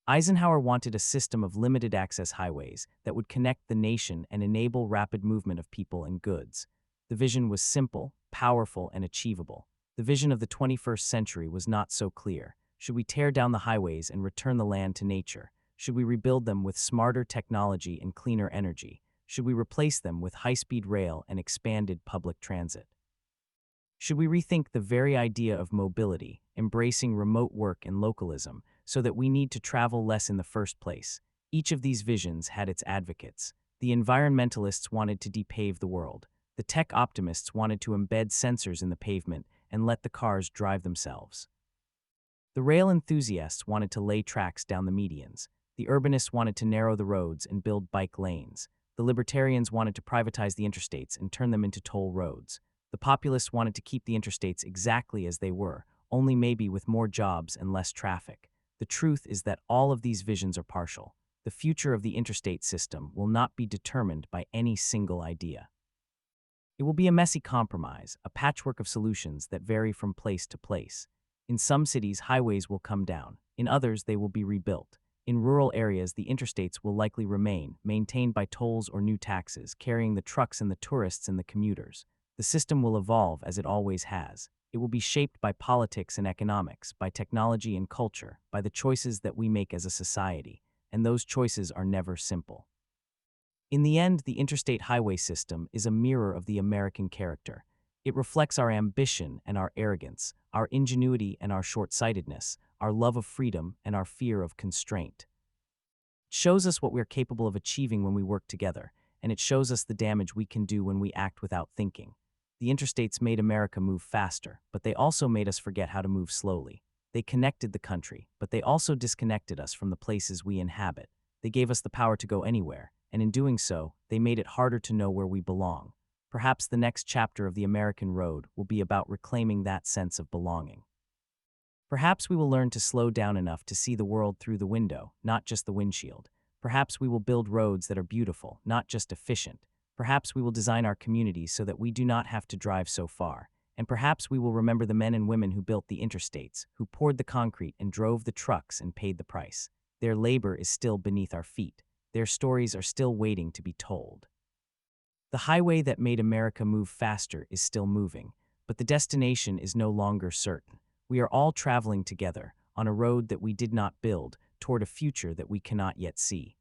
Eisenhower wanted a system of limited-access highways that would connect the nation and enable rapid movement of people and goods. The vision was simple, powerful, and achievable. The vision of the 21st century was not so clear. Should we tear down the highways and return the land to nature? Should we rebuild them with smarter technology and cleaner energy? Should we replace them with high-speed rail and expanded public transit? Should we rethink the very idea of mobility, embracing remote work and localism, so that we need to travel less in the first place? Each of these visions had its advocates. The environmentalists wanted to depave the world. The tech optimists wanted to embed sensors in the pavement and let the cars drive themselves. The rail enthusiasts wanted to lay tracks down the medians. The urbanists wanted to narrow the roads and build bike lanes. The libertarians wanted to privatize the interstates and turn them into toll roads. The populists wanted to keep the interstates exactly as they were, only maybe with more jobs and less traffic. The truth is that all of these visions are partial. The future of the interstate system will not be determined by any single idea. It will be a messy compromise, a patchwork of solutions that vary from place to place. In some cities, highways will come down. In others, they will be rebuilt. In rural areas, the interstates will likely remain, maintained by tolls or new taxes, carrying the trucks and the tourists and the commuters. The system will evolve as it always has. It will be shaped by politics and economics, by technology and culture, by the choices that we make as a society, and those choices are never simple. In the end, the interstate highway system is a mirror of the American character. It reflects our ambition and our arrogance, our ingenuity and our short-sightedness, our love of freedom and our fear of constraint. It shows us what we're capable of achieving when we work together, and it shows us the damage we can do when we act without thinking. The interstates made America move faster, but they also made us forget how to move slowly. They connected the country, but they also disconnected us from the places we inhabit. They gave us the power to go anywhere, and in doing so, they made it harder to know where we belong. Perhaps the next chapter of the American road will be about reclaiming that sense of belonging. Perhaps we will learn to slow down enough to see the world through the window, not just the windshield. Perhaps we will build roads that are beautiful, not just efficient. Perhaps we will design our communities so that we do not have to drive so far. And perhaps we will remember the men and women who built the interstates, who poured the concrete and drove the trucks and paid the price. Their labor is still beneath our feet. Their stories are still waiting to be told. The highway that made America move faster is still moving, but the destination is no longer certain. We are all traveling together on a road that we did not build toward a future that we cannot yet see.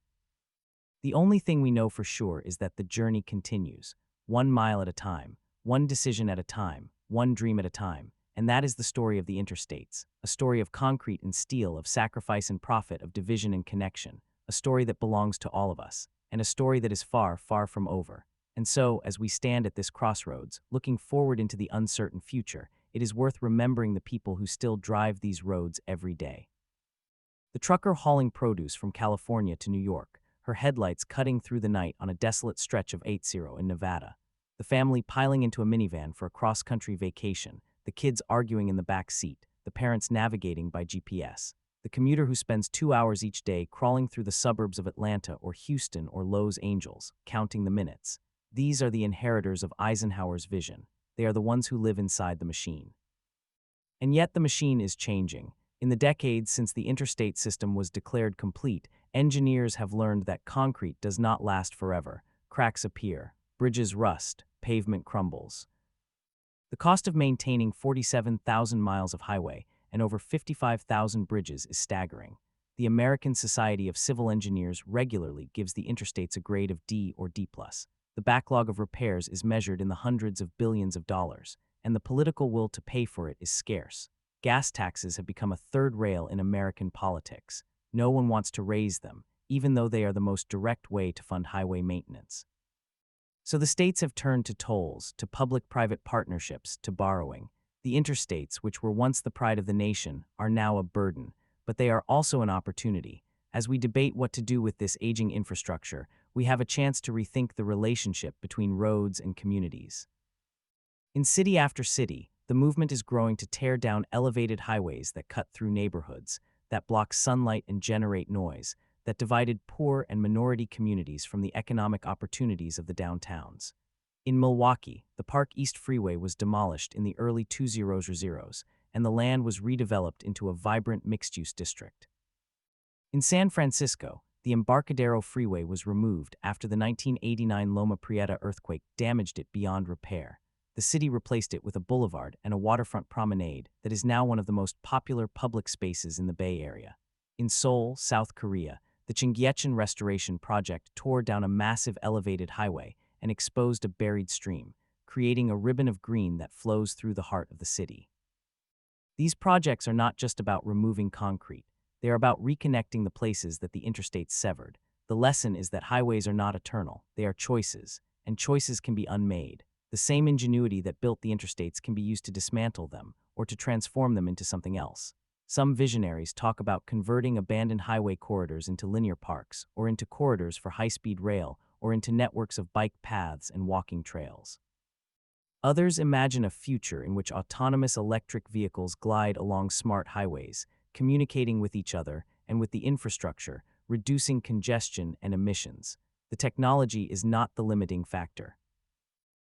The only thing we know for sure is that the journey continues, 1 mile at a time, one decision at a time, one dream at a time, and that is the story of the interstates, a story of concrete and steel, of sacrifice and profit, of division and connection, a story that belongs to all of us, and a story that is far, far from over. And so, as we stand at this crossroads, looking forward into the uncertain future, it is worth remembering the people who still drive these roads every day. The trucker hauling produce from California to New York, her headlights cutting through the night on a desolate stretch of 80 in Nevada. The family piling into a minivan for a cross-country vacation, the kids arguing in the back seat, the parents navigating by GPS. The commuter who spends 2 hours each day crawling through the suburbs of Atlanta or Houston or Los Angeles, counting the minutes. These are the inheritors of Eisenhower's vision. They are the ones who live inside the machine. And yet the machine is changing. In the decades since the interstate system was declared complete, engineers have learned that concrete does not last forever. Cracks appear, bridges rust, pavement crumbles. The cost of maintaining 47,000 miles of highway and over 55,000 bridges is staggering. The American Society of Civil Engineers regularly gives the interstates a grade of D or D+. The backlog of repairs is measured in the hundreds of billions of dollars, and the political will to pay for it is scarce. Gas taxes have become a third rail in American politics. No one wants to raise them, even though they are the most direct way to fund highway maintenance. So the states have turned to tolls, to public-private partnerships, to borrowing. The interstates, which were once the pride of the nation, are now a burden, but they are also an opportunity. As we debate what to do with this aging infrastructure, we have a chance to rethink the relationship between roads and communities. In city after city, the movement is growing to tear down elevated highways that cut through neighborhoods, that block sunlight and generate noise, that divided poor and minority communities from the economic opportunities of the downtowns. In Milwaukee, the Park East Freeway was demolished in the early 2000s, and the land was redeveloped into a vibrant mixed-use district. In San Francisco, the Embarcadero Freeway was removed after the 1989 Loma Prieta earthquake damaged it beyond repair. The city replaced it with a boulevard and a waterfront promenade that is now one of the most popular public spaces in the Bay Area. In Seoul, South Korea, the Chingyecheon Restoration Project tore down a massive elevated highway and exposed a buried stream, creating a ribbon of green that flows through the heart of the city. These projects are not just about removing concrete. They are about reconnecting the places that the interstates severed. The lesson is that highways are not eternal. They are choices, and choices can be unmade. The same ingenuity that built the interstates can be used to dismantle them or to transform them into something else. Some visionaries talk about converting abandoned highway corridors into linear parks, or into corridors for high-speed rail, or into networks of bike paths and walking trails. Others imagine a future in which autonomous electric vehicles glide along smart highways, communicating with each other and with the infrastructure, reducing congestion and emissions. The technology is not the limiting factor.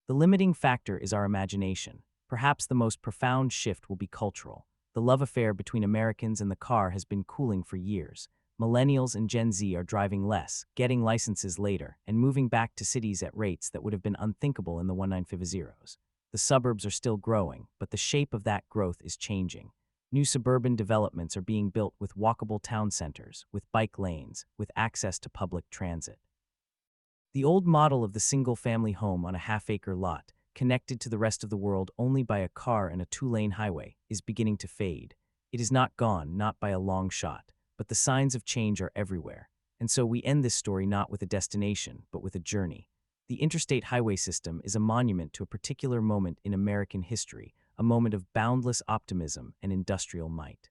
The limiting factor is our imagination. Perhaps the most profound shift will be cultural. The love affair between Americans and the car has been cooling for years. Millennials and Gen Z are driving less, getting licenses later, and moving back to cities at rates that would have been unthinkable in the 1950s. The suburbs are still growing, but the shape of that growth is changing. New suburban developments are being built with walkable town centers, with bike lanes, with access to public transit. The old model of the single-family home on a half-acre lot, connected to the rest of the world only by a car and a two-lane highway, is beginning to fade. It is not gone, not by a long shot, but the signs of change are everywhere. And so we end this story not with a destination, but with a journey. The interstate highway system is a monument to a particular moment in American history, a moment of boundless optimism and industrial might.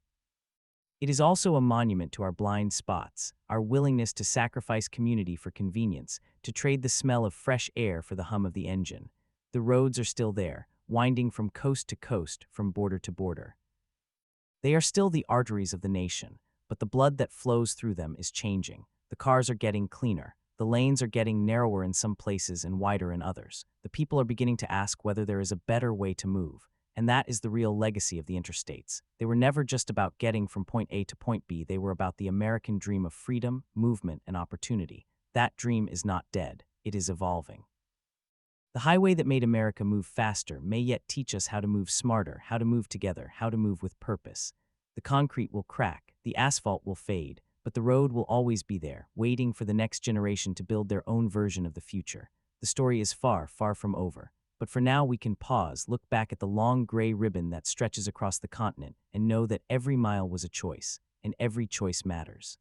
It is also a monument to our blind spots, our willingness to sacrifice community for convenience, to trade the smell of fresh air for the hum of the engine. The roads are still there, winding from coast to coast, from border to border. They are still the arteries of the nation, but the blood that flows through them is changing. The cars are getting cleaner. The lanes are getting narrower in some places and wider in others. The people are beginning to ask whether there is a better way to move. And that is the real legacy of the interstates. They were never just about getting from point A to point B. They were about the American dream of freedom, movement, and opportunity. That dream is not dead. It is evolving. The highway that made America move faster may yet teach us how to move smarter, how to move together, how to move with purpose. The concrete will crack, the asphalt will fade, but the road will always be there, waiting for the next generation to build their own version of the future. The story is far, far from over. But for now, we can pause, look back at the long gray ribbon that stretches across the continent, and know that every mile was a choice, and every choice matters.